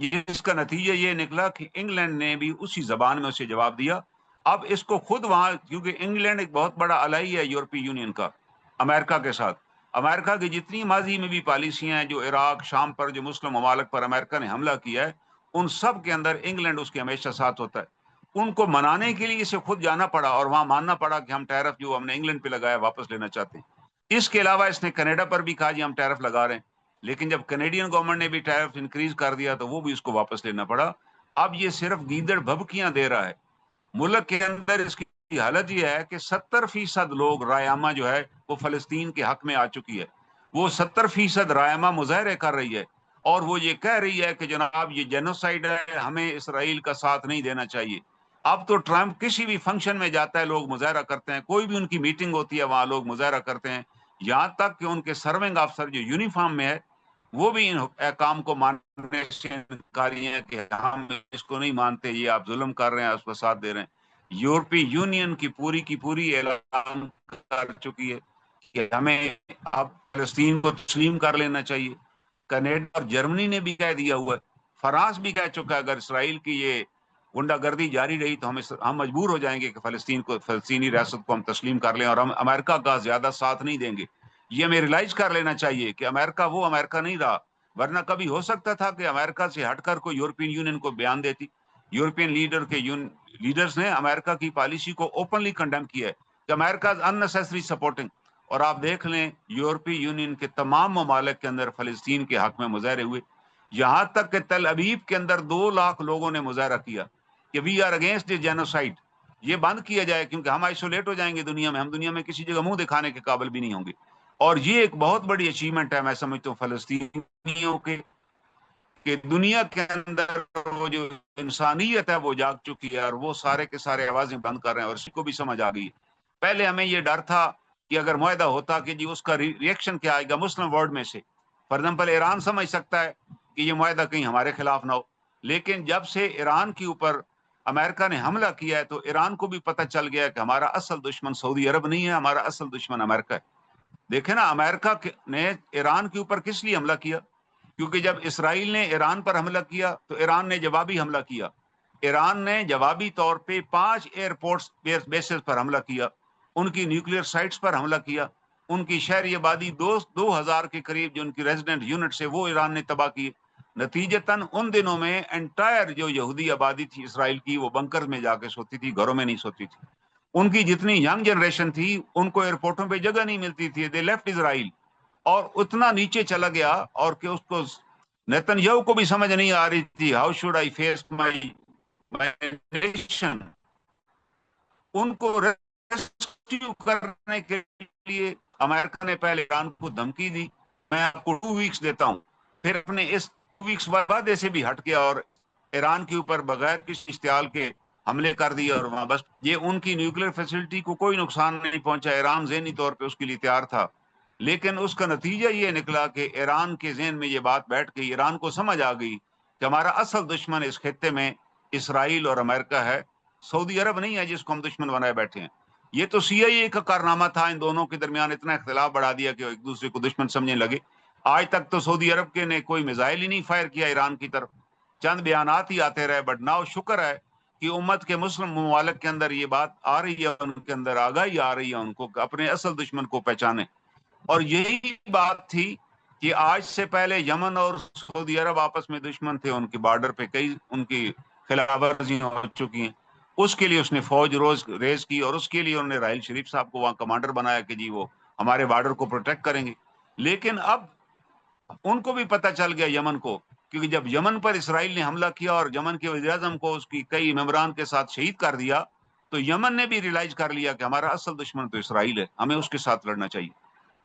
جس کا نتیجہ یہ نکلا کہ انگلینڈ نے بھی اسی زبان میں اسے جواب دیا. اب اس کو خود وہاں، کیونکہ انگلینڈ ایک بہت بڑا الائی ہے یورپی یونین کا امریکہ کے ساتھ، امریکہ کی جتنی ماضی میں بھی پالیسیاں ہیں، جو عراق شام پر جو مسلم ممالک پر امریکہ نے حملہ کیا ہے، ان سب کے اندر انگلینڈ اس کے ہمیشہ ساتھ ہوتا ہے. ان کو منانے کے لیے اسے خود جانا پڑا اور وہاں ماننا پڑا کہ ہم ٹیرف جو ہم نے انگلینڈ پہ لگایا واپس لینا چاہتے ہیں. اس کے علاوہ اس نے کینیڈا پر بھی کہا جی ہم ٹیرف لگا رہے ہیں، لیکن جب کینیڈین گورنمنٹ نے بھی ٹیرف انکریز کر دیا تو وہ بھی اس کو واپس لینا پڑا. اب یہ صرف گیدڑ بھبکیاں دے رہا ہے. ملک کے اندر اس کی حالت یہ ہے کہ 70% لوگ رائے جو ہے وہ فلسطین کے حق میں آ چکی ہے. وہ 70% رائے مظاہرے کر رہی ہے اور وہ یہ کہہ رہی ہے کہ جناب یہ جینوسائیڈ ہے، ہمیں اسرائیل کا ساتھ نہیں دینا چاہیے. اب تو ٹرمپ کسی بھی فنکشن میں جاتا ہے، لوگ مظاہرہ کرتے ہیں، کوئی بھی ان کی میٹنگ ہوتی ہے وہاں لوگ مظاہرہ کرتے ہیں، یہاں تک کہ ان کے سرونگ افسر جو یونیفارم میں ہے وہ بھی ان احکام کو ماننے سے انکاری ہیں کہ ہم اس کو نہیں مانتے، یہ آپ ظلم کر رہے ہیں، اس کو ساتھ دے رہے ہیں. یورپی یونین کی پوری اعلان کر چکی ہے کہ ہمیں اب فلسطین کو تسلیم کر لینا چاہیے. کینیڈا اور جرمنی نے بھی کہہ دیا ہوا ہے، فرانس بھی کہہ چکا ہے اگر اسرائیل کی یہ غنڈہ گردی جاری رہی تو ہم مجبور ہو جائیں گے کہ فلسطینی ریاست کو ہم تسلیم کر لیں اور ہم امریکہ کا زیادہ ساتھ نہیں دیں گے. یہ ہمیں ریلائز کر لینا چاہیے کہ امریکہ وہ امریکہ نہیں رہا، ورنہ کبھی ہو سکتا تھا کہ امریکہ سے ہٹ کر کوئی یورپین یونین کو بیان دیتی. یورپین لیڈرز نے امریکہ کی پالیسی کو اوپنلی کنڈیم کیا ہے کہ امریکہ اننیسیسری سپورٹنگ. اور آپ دیکھ لیں یورپی یونین کے تمام ممالک کے اندر فلسطین کے حق میں مظاہرے ہوئے، یہاں تک کہ تل ابیب کے اندر 2 لاکھ لوگوں نے مظاہرہ کیا کہ وی آر اگینسٹ جینوسائیڈ. یہ بند کیا جائے کیونکہ ہم آئسولیٹ ہو جائیں گے دنیا میں، ہم دنیا میں کسی جگہ منہ دکھانے کے قابل بھی نہیں ہوں گے. اور یہ ایک بہت بڑی اچیومنٹ ہے میں سمجھتا ہوں فلسطینیوں کے، کہ دنیا کے اندر وہ جو انسانیت ہے وہ جاگ چکی ہے اور وہ سارے کے سارے آوازیں بند کر رہے ہیں اور اسی کو بھی سمجھ آ گئی. پہلے ہمیں یہ ڈر تھا کہ اگر معاہدہ ہوتا کہ جی اس کا ریئیکشن کیا آئے گا مسلم ورلڈ میں سے. فار ایگزامپل ایران سمجھ سکتا ہے کہ یہ معاہدہ کہیں ہمارے خلاف نہ ہو، لیکن جب سے ایران کے اوپر امریکہ نے حملہ کیا ہے تو ایران کو بھی پتہ چل گیا کہ ہمارا اصل دشمن سعودی عرب نہیں ہے، ہمارا اصل دشمن امریکہ ہے. دیکھیں نا امریکہ نے ایران کے اوپر کس لیے حملہ کیا؟ کیونکہ جب اسرائیل نے ایران پر حملہ کیا تو ایران نے جوابی حملہ کیا. ایران نے جوابی طور پہ 5 ایئرپورٹس بیسز پر حملہ کیا، ان کی نیوکلیئر سائٹس پر حملہ کیا، ان کی شہری آبادی 2000 کے قریب جو ان کی ریزیڈنٹ یونٹ سے وہ ایران نے تباہ کی. نتیجتاً ان دنوں میں انٹائر جو یہودی آبادی تھی اسرائیل کی وہ بنکر میں جا کے سوتی تھی، گھروں میں نہیں سوتی تھی. ان کی جتنی ینگ جنریشن تھی ان کو ایئرپورٹوں پہ جگہ نہیں ملتی تھی، دے لیفٹ اسرائیل. اور اتنا نیچے چلا گیا اور کہ اس کو نیتن یاہو کو بھی سمجھ نہیں آ رہی تھی how should I face my nation. ان کو ریسکیو کرنے کے لیے امریکہ نے پہلے ایران کو دھمکی دی، میں آپ کو 2 ویکس دیتا ہوں، پھر اپنے اس 2 ویکس وعدے سے بھی ہٹ گیا اور ایران کے اوپر بغیر کسی اشتعال کے حملے کر دیے. اور وہاں بس یہ ان کی نیوکلیر فیسلٹی کو کوئی نقصان نہیں پہنچا، ایران ذہنی طور پہ اس کے لیے تیار تھا. لیکن اس کا نتیجہ یہ نکلا کہ ایران کے ذہن میں یہ بات بیٹھ گئی، ایران کو سمجھ آ گئی کہ ہمارا اصل دشمن اس خطے میں اسرائیل اور امریکہ ہے، سعودی عرب نہیں ہے جس کو ہم دشمن بنائے بیٹھے ہیں. یہ تو سی آئی اے کا کارنامہ تھا، ان دونوں کے درمیان اتنا اختلاف بڑھا دیا کہ ایک دوسرے کو دشمن سمجھنے لگے. آج تک تو سعودی عرب کے نے کوئی میزائل ہی نہیں فائر کیا ایران کی طرف، چند بیانات ہی آتے رہے. بٹ ناؤ شکر ہے کہ امت کے مسلم ممالک کے اندر یہ بات آ رہی ہے، ان کے اندر آگاہی آ رہی ہے ان کو اپنے اصل دشمن کو پہچانے. اور یہی بات تھی کہ آج سے پہلے یمن اور سعودی عرب آپس میں دشمن تھے، ان کے بارڈر پہ کئی ان کی خلاف ورزیاں ہو چکی ہیں. اس کے لیے اس نے فوج ریز کی اور اس کے لیے انہوں نے راحیل شریف صاحب کو وہاں کمانڈر بنایا کہ جی وہ ہمارے بارڈر کو پروٹیکٹ کریں گے. لیکن اب ان کو بھی پتہ چل گیا یمن کو، کیونکہ جب یمن پر اسرائیل نے حملہ کیا اور یمن کے وزیر اعظم کو اس کی کئی ممبران کے ساتھ شہید کر دیا تو یمن نے بھی ریلائز کر لیا کہ ہمارا اصل دشمن تو اسرائیل ہے، ہمیں اس کے ساتھ لڑنا چاہیے.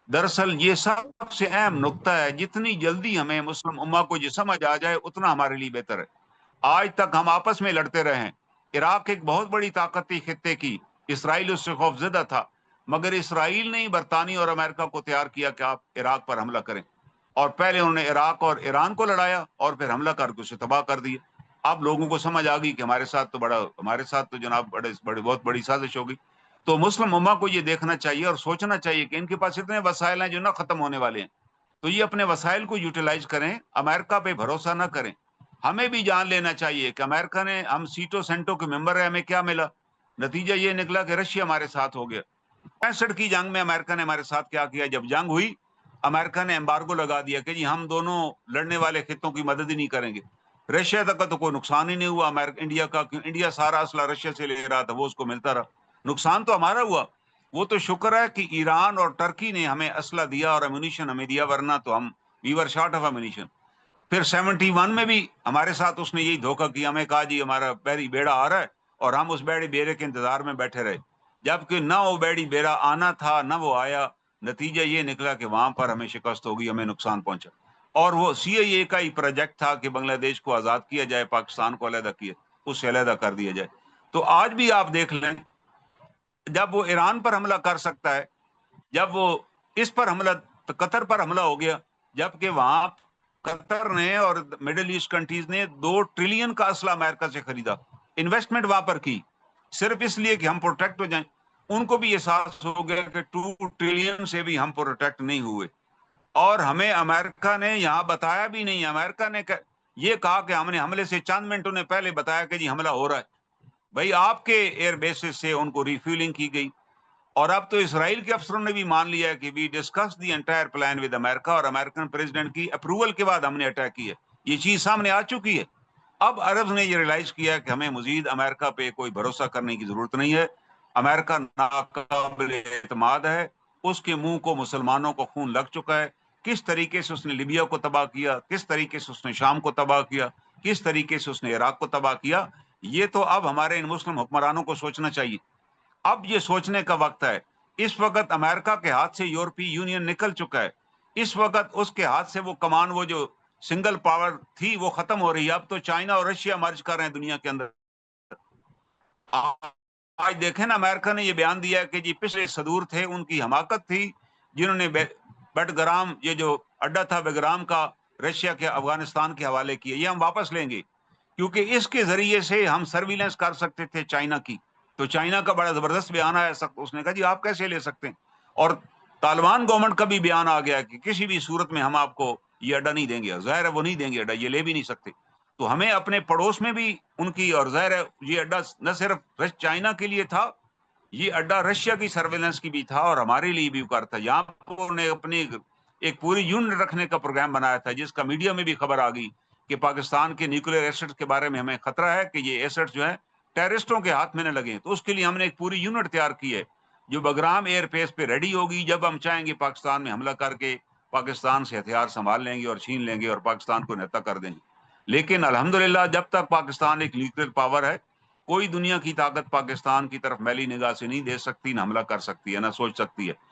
دراصل یہ سب سے اہم نقطہ ہے، جتنی جلدی ہمیں مسلم امہ کو یہ سمجھ آ جائے اتنا ہمارے لیے بہتر ہے. آج تک ہم آپس میں لڑتے رہے ہیں. عراق ایک بہت بڑی طاقت تھی خطے کی، اسرائیل اس سے خوف زدہ تھا، مگر اسرائیل نے برطانیہ اور امریکہ کو تیار کیا کہ آپ عراق پر حملہ کریں. اور پہلے انہوں نے عراق اور ایران کو لڑایا اور پھر حملہ کر کے اسے تباہ کر دیا. اب لوگوں کو سمجھ آ گئی کہ ہمارے ساتھ تو جناب بہت بڑی سازش ہوگی. تو مسلم امہ کو یہ دیکھنا چاہیے اور سوچنا چاہیے کہ ان کے پاس اتنے وسائل ہیں جو نہ ختم ہونے والے ہیں، تو یہ اپنے وسائل کو یوٹیلائز کریں، امریکہ پہ بھروسہ نہ کریں. ہمیں بھی جان لینا چاہیے کہ امریکہ نے، ہم سیٹو سینٹو کے ممبر ہیں، ہمیں کیا ملا؟ نتیجہ یہ نکلا کہ رشیا ہمارے ساتھ ہو گیا۔ 65 کی جنگ میں امریکہ نے ہمارے ساتھ کیا کیا؟ جب جنگ ہوئی امریکہ نے ایمبارگو لگا دیا کہ جی ہم دونوں لڑنے والے خطوں کی مدد ہی نہیں کریں گے۔ رشیا تک کا تو کوئی نقصان ہی نہیں ہوا انڈیا کا، کیوں انڈیا سارا اسلحہ رشیا سے لے رہا تھا، وہ اس کو ملتا رہا، نقصان تو ہمارا ہوا۔ وہ تو شکر ہے کہ ایران اور ٹرکی نے ہمیں اسلحہ دیا اور امونیشن ہمیں دیا، ورنہ تو ہم وی ور شارٹ آف امونیشن۔ پھر 71 میں بھی ہمارے ساتھ اس نے یہی دھوکہ کیا، ہمیں کہا جی ہمارا بحری بیڑا آ رہا ہے، اور ہم اس بحری بیڑے کے انتظار میں بیٹھے رہے، جبکہ نہ وہ بحری بیڑا آنا تھا نہ وہ آیا۔ نتیجہ یہ نکلا کہ وہاں پر ہمیں شکست ہوگی، ہمیں نقصان پہنچا۔ اور وہ سی اے اے کا ہی پروجیکٹ تھا کہ بنگلہ دیش کو آزاد کیا جائے، پاکستان کو علیحدہ کیا، اس سے علیحدہ کر دیا جائے۔ تو آج بھی آپ دیکھ لیں، جب وہ ایران پر حملہ کر سکتا ہے، جب وہ اس پر حملہ، قطر پر حملہ ہو گیا، جبکہ وہاں قطر نے اور مڈل ایسٹ کنٹریز نے 2 ٹریلین کا اسلحہ امریکہ سے خریدا، انویسٹمنٹ وہاں پر کی، صرف اس لیے کہ ہم پروٹیکٹ ہو جائیں۔ ان کو بھی احساس ہو گیا کہ 2 ٹریلین سے بھی ہم پروٹیکٹ نہیں ہوئے، اور ہمیں امریکہ نے یہاں بتایا بھی نہیں۔ امریکہ نے یہ کہا کہ ہم نے حملے سے چند منٹوں نے پہلے بتایا کہ جی حملہ ہو رہا ہے۔ بھائی آپ کے ایئر بیسز سے ان کو ریفیولنگ کی گئی، اور اب تو اسرائیل کے افسروں نے بھی مان لیا ہے کہ we discuss the entire plan with America, اور امریکن پریزیڈنٹ کی اپروول کے بعد ہم نے اٹیک کی ہے، یہ چیز سامنے آ چکی ہے۔ اب عرب نے یہ ریلائز کیا کہ ہمیں مزید امریکہ پہ کوئی بھروسہ کرنے کی ضرورت نہیں ہے، امریکہ ناقابل اعتماد ہے، اس کے منہ کو مسلمانوں کو خون لگ چکا ہے۔ کس طریقے سے اس نے لیبیا کو تباہ کیا، کس طریقے سے اس نے شام کو تباہ کیا، کس طریقے سے اس نے عراق کو تباہ کیا، یہ تو اب ہمارے ان مسلم حکمرانوں کو سوچنا چاہیے۔ اب یہ سوچنے کا وقت ہے۔ اس وقت امریکہ کے ہاتھ سے یورپی یونین نکل چکا ہے، اس وقت اس کے ہاتھ سے وہ کمان، وہ جو سنگل پاور تھی وہ ختم ہو رہی ہے۔ اب تو چائنا اور رشیا مرج کر رہے ہیں دنیا کے اندر۔ آج دیکھیں نا، امریکہ نے یہ بیان دیا کہ جی پچھلے صدور تھے، ان کی حماقت تھی جنہوں نے بٹگرام، یہ جو اڈا تھا بیگرام کا، رشیا کے افغانستان کے حوالے کیا، یہ ہم واپس لیں گے، کیونکہ اس کے ذریعے سے ہم سرویلنس کر سکتے تھے چائنا کی۔ تو چائنا کا بڑا زبردست بیان آیا، اس نے کہا جی آپ کیسے لے سکتے ہیں؟ اور طالبان گورنمنٹ کا بھی بیان آ گیا کہ کسی بھی صورت میں ہم آپ کو یہ اڈا نہیں دیں گے، ظاہر ہے وہ نہیں دیں گے اڈا، یہ لے بھی نہیں سکتے۔ تو ہمیں اپنے پڑوس میں بھی ان کی، اور ظاہر ہے یہ اڈا نہ صرف چائنا کے لیے تھا، یہ اڈا رشیا کی سرویلنس کی بھی تھا اور ہمارے لیے بھی کار تھا۔ یہاں پر انہوں نے اپنی ایک پوری یونٹ رکھنے کا پروگرام بنایا تھا، جس کا میڈیا میں بھی خبر آ گئی کہ پاکستان کے نیوکلیر ایسٹس کے بارے میں ہمیں خطرہ ہے کہ یہ ایسٹس جو ہیں ٹیررسٹوں کے ہاتھ میں نہ لگیں۔ تو اس کے لیے ہم نے ایک پوری یونٹ تیار کی ہے جو بگرام ایئر بیس پہ ریڈی ہوگی، جب ہم چاہیں گے پاکستان میں حملہ کر کے پاکستان سے ہتھیار سنبھال لیں گے اور چھین لیں گے اور پاکستان کو نہتا کر دیں گے۔ لیکن الحمدللہ جب تک پاکستان ایک نیوکلیر پاور ہے، کوئی دنیا کی طاقت پاکستان کی طرف میلی نگاہ سے نہیں دے سکتی، نہ حملہ کر سکتی ہے، نہ سوچ سکتی ہے۔